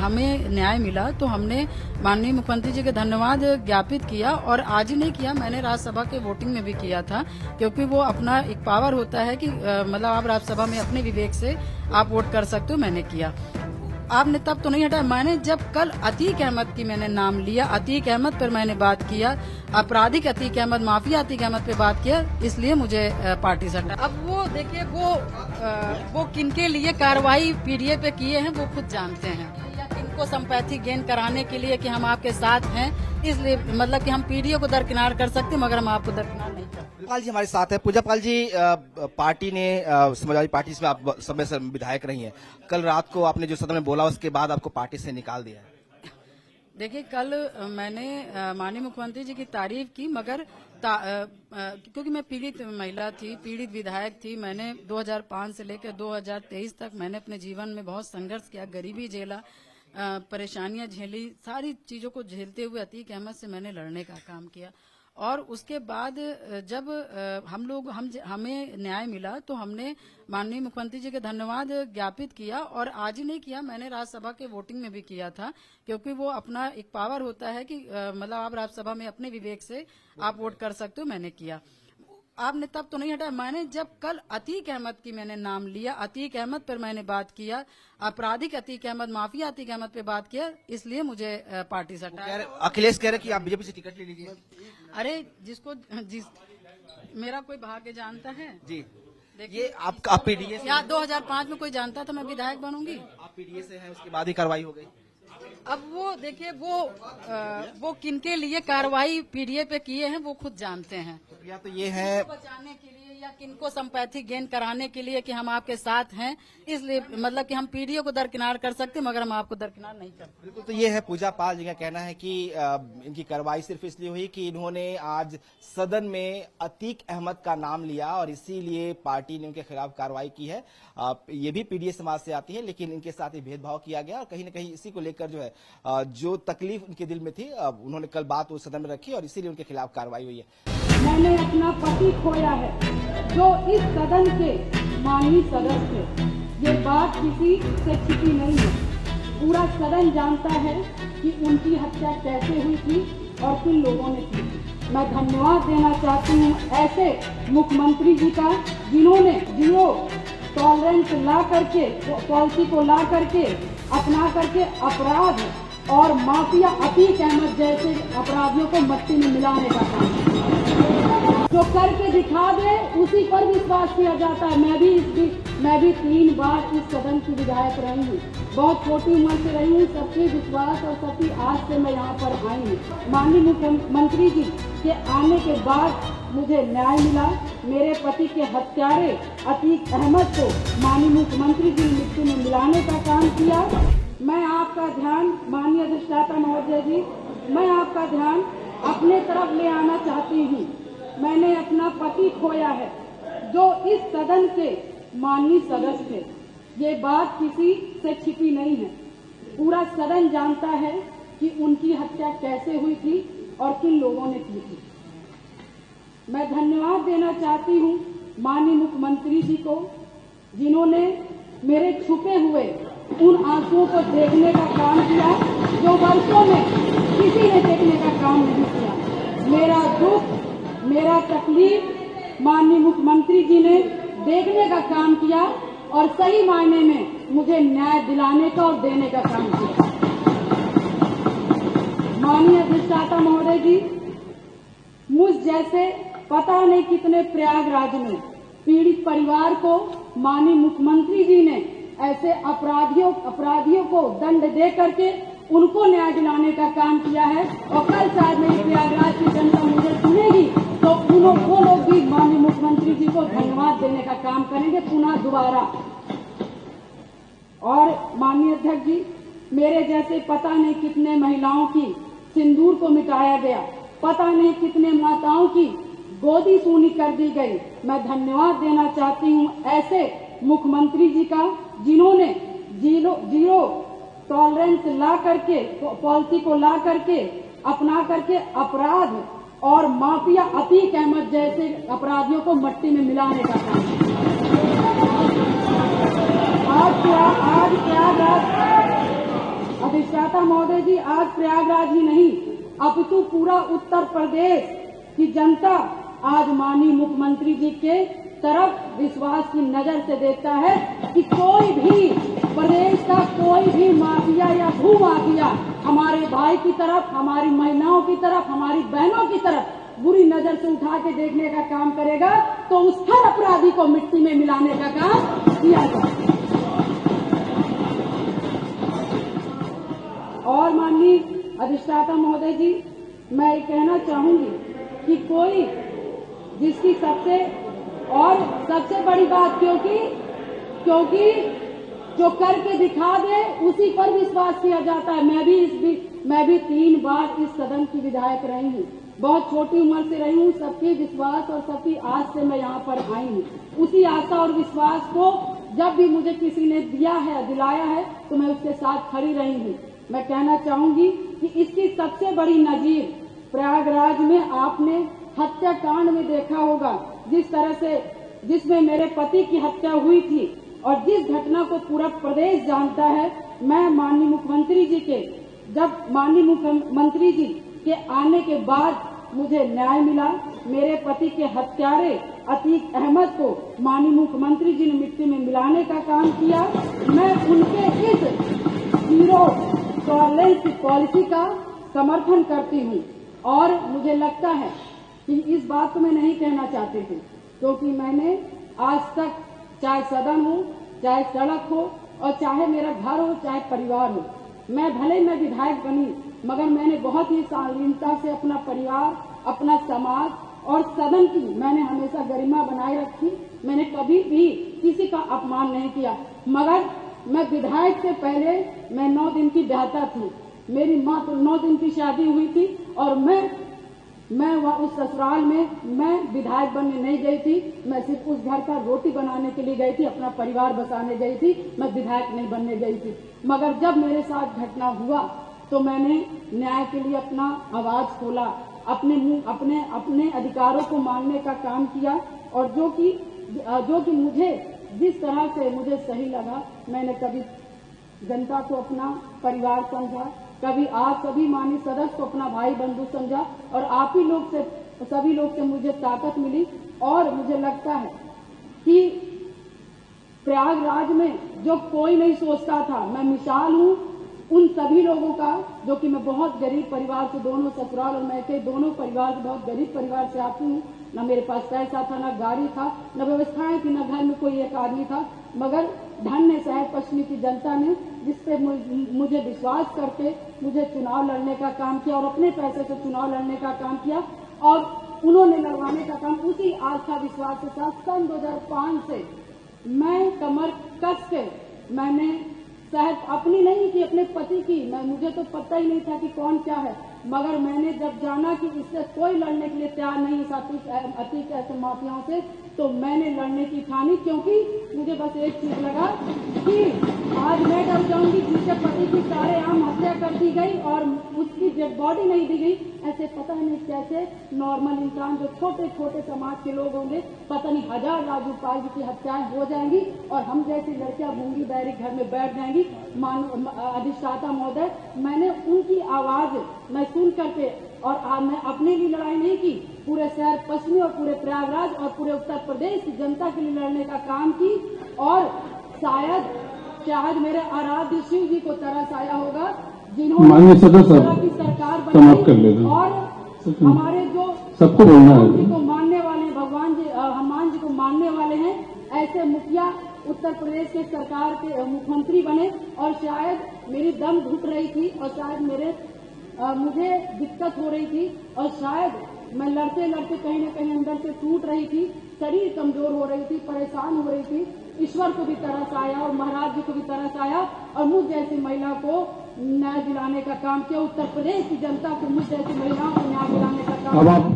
हमें न्याय मिला तो हमने माननीय मुख्यमंत्री जी के धन्यवाद ज्ञापित किया, और आज ही नहीं किया, मैंने राज्यसभा के वोटिंग में भी किया था, क्योंकि वो अपना एक पावर होता है कि मतलब आप राज्यसभा में अपने विवेक से आप वोट कर सकते हो। मैंने किया, आपने तब तो नहीं हटाया। मैंने जब कल अतीक अहमद की मैंने नाम लिया, अतीक अहमद पर मैंने बात किया, आपराधिक अतीक अहमद, माफिया अतीक अहमद पे बात किया, इसलिए मुझे पार्टी से हटाया। अब वो देखिए, वो किनके लिए कार्रवाई पीडीए पे किए हैं वो खुद जानते हैं, या किनको संपैथी गेन कराने के लिए कि हम आपके साथ हैं, इसलिए मतलब कि हम पीडीए को दरकिनार कर सकते हैं, मगर हम आपको दरकिनार नहीं कर। पूजापाल जी हमारे साथ है। पूजापाल जी, पार्टी ने समाजवादी पार्टी में आप समय से विधायक रही हैं, कल रात को आपने जो सदन में बोला उसके बाद आपको पार्टी से निकाल दिया है। देखिए, कल मैंने माननीय मुख्यमंत्री जी की तारीफ की, मगर क्योंकि मैं पीड़ित महिला थी, पीड़ित विधायक थी, मैंने 2005 से लेकर 2023 तक मैंने अपने जीवन में बहुत संघर्ष किया, गरीबी झेला, परेशानियां झेली, सारी चीजों को झेलते हुए अतीक अहमद से मैंने लड़ने का काम किया। और उसके बाद जब हमें न्याय मिला तो हमने माननीय मुख्यमंत्री जी के धन्यवाद ज्ञापित किया, और आज ही नहीं किया, मैंने राज्यसभा के वोटिंग में भी किया था, क्योंकि वो अपना एक पावर होता है कि मतलब आप राज्यसभा में अपने विवेक से आप वोट कर सकते हो। मैंने किया, आपने तब तो नहीं हटाया। मैंने जब कल अतीक अहमद की मैंने नाम लिया, अतीक अहमद पर मैंने बात किया, आपराधिक अतीक अहमद, माफिया अतीक अहमद पे बात किया, इसलिए मुझे पार्टी से हटाया। अखिलेश कह रहे कि आप बीजेपी से टिकट ले लीजिए। अरे मेरा कोई भाग्य जानता है जी, देखिए, आप पीडीए से, या 2005 में कोई जानता था मैं विधायक बनूंगी? आप पीडीए से हैं, उसके बाद ही कार्रवाई हो गई। अब वो देखिए, वो किनके लिए कार्रवाई पीडीए पे किए हैं वो खुद जानते हैं, या तो ये है बचाने के लिए या किनको संपैथी गेन कराने के लिए कि हम आपके साथ हैं, इसलिए मतलब कि हम पीडीए को दरकिनार कर सकते हैं, मगर हम आपको दरकिनार नहीं कर। बिल्कुल, तो ये है पूजापाल जी का कहना है कि इनकी कार्रवाई सिर्फ इसलिए हुई कि इन्होंने आज सदन में अतीक अहमद का नाम लिया और इसीलिए पार्टी ने उनके खिलाफ कार्रवाई की है। ये भी पीडीए समाज से आती है, लेकिन इनके साथ ही भेदभाव किया गया और कहीं न कहीं इसी को लेकर जो है जो तकलीफ उनके दिल में थी उन्होंने कल बात उस सदन में रखी और इसीलिए उनके खिलाफ कार्रवाई हुई है। मैंने अपना पति खोया है जो इस सदन के माननीय सदस्य थे। ये बात किसी से छिपी नहीं है, पूरा सदन जानता है कि उनकी हत्या कैसे हुई थी और किन लोगों ने की थी। मैं धन्यवाद देना चाहती हूँ ऐसे मुख्यमंत्री जी का, जिन्होंने जीरो टॉलरेंस ला करके, पॉलिसी को ला करके, अपना करके अपराध और माफिया अतीक अहमद जैसे अपराधियों को मट्टी में मिलाने का काम, जो करके दिखा दे उसी पर विश्वास किया जाता है। मैं भी 3 बार इस सदन की विधायक रही हूँ, बहुत छोटी उम्र से रही हूँ, सबके विश्वास और सबकी आज से मैं यहाँ पर आई हूँ। माननीय मुख्यमंत्री जी के आने के बाद मुझे न्याय मिला। मेरे पति के हत्यारे अतीक अहमद को माननीय मुख्यमंत्री जी ने मृत्यु में मिलाने का काम किया। मैं आपका ध्यान, माननीय अधिष्ठाता महोदय जी, मैं आपका ध्यान अपने तरफ ले आना चाहती हूँ। मैंने अपना पति खोया है जो इस सदन के माननीय सदस्य थे। ये बात किसी से छिपी नहीं है, पूरा सदन जानता है कि उनकी हत्या कैसे हुई थी और किन लोगों ने की थी। मैं धन्यवाद देना चाहती हूँ माननीय मुख्यमंत्री जी को, जिन्होंने मेरे छुपे हुए उन आंसुओं को देखने का काम किया जो वर्षों में किसी ने देखने का काम नहीं किया। मेरा दुख, मेरा तकलीफ माननीय मुख्यमंत्री जी ने देखने का काम किया और सही मायने में मुझे न्याय दिलाने का और देने का काम किया। माननीय अधिष्ठाता महोदय जी, मुझ जैसे पता नहीं कितने प्रयागराज में पीड़ित परिवार को माननीय मुख्यमंत्री जी ने ऐसे अपराधियों को दंड दे करके उनको न्याय दिलाने का काम किया है। और कल शायद मेरी प्रयागराज की जनता मुझे सुनेगी तो वो लोग भी माननीय मुख्यमंत्री जी को धन्यवाद देने का काम करेंगे पुनः दोबारा। और माननीय अध्यक्ष जी, मेरे जैसे पता नहीं कितने महिलाओं की सिंदूर को मिटाया गया, पता नहीं कितने माताओं की गोदी सूनी कर दी गई। मैं धन्यवाद देना चाहती हूँ ऐसे मुख्यमंत्री जी का, जिन्होंने जीरो टॉलरेंस ला करके, पॉलिसी को ला करके, अपना करके अपराध और माफिया अतीक अहमद जैसे अपराधियों को मट्टी में मिलाने का काम। अधिष्ठाता महोदय जी, आज प्रयागराज ही नहीं अपितु पूरा उत्तर प्रदेश की जनता आज माननीय मुख्यमंत्री जी के तरफ विश्वास की नजर से देखता है कि कोई भी प्रदेश का कोई भी माफिया या भू माफिया हमारे भाई की तरफ, हमारी महिलाओं की तरफ, हमारी बहनों की तरफ बुरी नजर से उठा के देखने का काम करेगा तो उस हर अपराधी को मिट्टी में मिलाने का काम किया जाए। और माननीय अधिष्ठाता महोदय जी, मैं ये कहना चाहूंगी कि कोई जिसकी सबसे बड़ी बात, क्योंकि जो करके दिखा दे उसी पर विश्वास किया जाता है। मैं भी 3 बार इस सदन की विधायक रही हूँ, बहुत छोटी उम्र से रही हूँ। सबके विश्वास और सबकी आस से मैं यहाँ पर आई हूँ। उसी आशा और विश्वास को जब भी मुझे किसी ने दिलाया है तो मैं उसके साथ खड़ी रही हूँ। मैं कहना चाहूंगी कि इसकी सबसे बड़ी नजीर प्रयागराज में आपने हत्याकांड में देखा होगा, जिस तरह से जिसमें मेरे पति की हत्या हुई थी और जिस घटना को पूरा प्रदेश जानता है। मैं माननीय मुख्यमंत्री जी के आने के बाद मुझे न्याय मिला। मेरे पति के हत्यारे अतीक अहमद को माननीय मुख्यमंत्री जी ने मिट्टी में मिलाने का काम किया। मैं उनके इस जीरो टॉलरेंस की पॉलिसी का समर्थन करती हूँ और मुझे लगता है कि इस बात को मैं नहीं कहना चाहती थी, क्योंकि मैंने आज तक चाहे सदन हो, चाहे सड़क हो और चाहे मेरा घर हो, चाहे परिवार हो, मैं विधायक बनी मगर मैंने बहुत ही शालीनता से अपना परिवार, अपना समाज और सदन की मैंने हमेशा गरिमा बनाए रखी। मैंने कभी भी किसी का अपमान नहीं किया। मगर मैं विधायक से पहले मैं 9 दिन की ब्याहता थी। मेरी माँ तो 9 दिन की शादी हुई थी और मैं उस ससुराल में मैं विधायक बनने नहीं गई थी। मैं सिर्फ उस घर का रोटी बनाने के लिए गई थी, अपना परिवार बसाने गई थी। मैं विधायक नहीं बनने गई थी। मगर जब मेरे साथ घटना हुआ तो मैंने न्याय के लिए अपना आवाज खोला, अपने अधिकारों को मांगने का काम किया और जो कि मुझे जिस तरह से मुझे सही लगा, मैंने कभी जनता को अपना परिवार समझा, कभी आप सभी माननीय सदस्य को अपना भाई बंधु समझा और आप ही लोग से, सभी लोग से मुझे ताकत मिली। और मुझे लगता है कि प्रयागराज में जो कोई नहीं सोचता था, मैं मिसाल हूँ उन सभी लोगों का, जो कि मैं बहुत गरीब परिवार से, दोनों ससुराल और मैके दोनों परिवार से, बहुत गरीब परिवार से आती हूँ। न मेरे पास पैसा था, न गाड़ी था, न व्यवस्थाएं थी, न घर में कोई एक आदमी था। मगर धन्य शहर पश्चिमी की जनता ने जिस पे मुझे विश्वास करके मुझे चुनाव लड़ने का काम किया और अपने पैसे से चुनाव लड़ने का काम किया और उन्होंने लड़वाने का काम उसी आस्था विश्वास के साथ सन 2005 से मैं कमर कस के मैंने शायद अपनी नहीं की, अपने पति की, मुझे तो पता ही नहीं था कि कौन क्या है। मगर मैंने जब जाना कि इससे कोई लड़ने के लिए तैयार नहीं है अतीक ऐसे माफियाओं से, तो मैंने लड़ने की ठानी, क्योंकि मुझे बस एक चीज लगा कि आज मैं डर जाऊंगी जिसके पति की सारे आम हत्या कर दी गई और उसकी डेड बॉडी नहीं दी गई। ऐसे पता नहीं कैसे नॉर्मल इंसान, जो छोटे छोटे समाज के लोग होंगे, पता नहीं 1000 राजू पाल की हत्याएं हो जाएंगी और हम जैसी लड़कियां गूंगी बैरी घर में बैठ जाएंगी। अधिष्ठाता महोदय, मैंने उनकी आवाज मैं सुन करके और मैं अपने लिए लड़ाई नहीं की, पूरे शहर पश्चिमी और पूरे प्रयागराज और पूरे उत्तर प्रदेश की जनता के लिए लड़ने का काम की। और शायद मेरे आराध्य शिव जी को तरस आया होगा, जिन्होंने की सरकार बनाई और हमारे जो सबको बोलना है जी को मानने वाले भगवान जी, हनुमान जी को मानने वाले हैं, ऐसे मुखिया उत्तर प्रदेश के सरकार के मुख्यमंत्री बने। और शायद मेरी दम घुट रही थी और शायद मुझे दिक्कत हो रही थी और शायद मैं लड़ते लड़ते कहीं न कहीं अंदर से टूट रही थी, शरीर कमजोर हो रही थी, परेशान हो रही थी। ईश्वर को भी तरस आया और महाराज जी को भी तरस आया और मुझ जैसी महिला को न्याय दिलाने का काम किया। उत्तर प्रदेश की जनता को मुझ जैसी महिलाओं को न्याय दिलाने का काम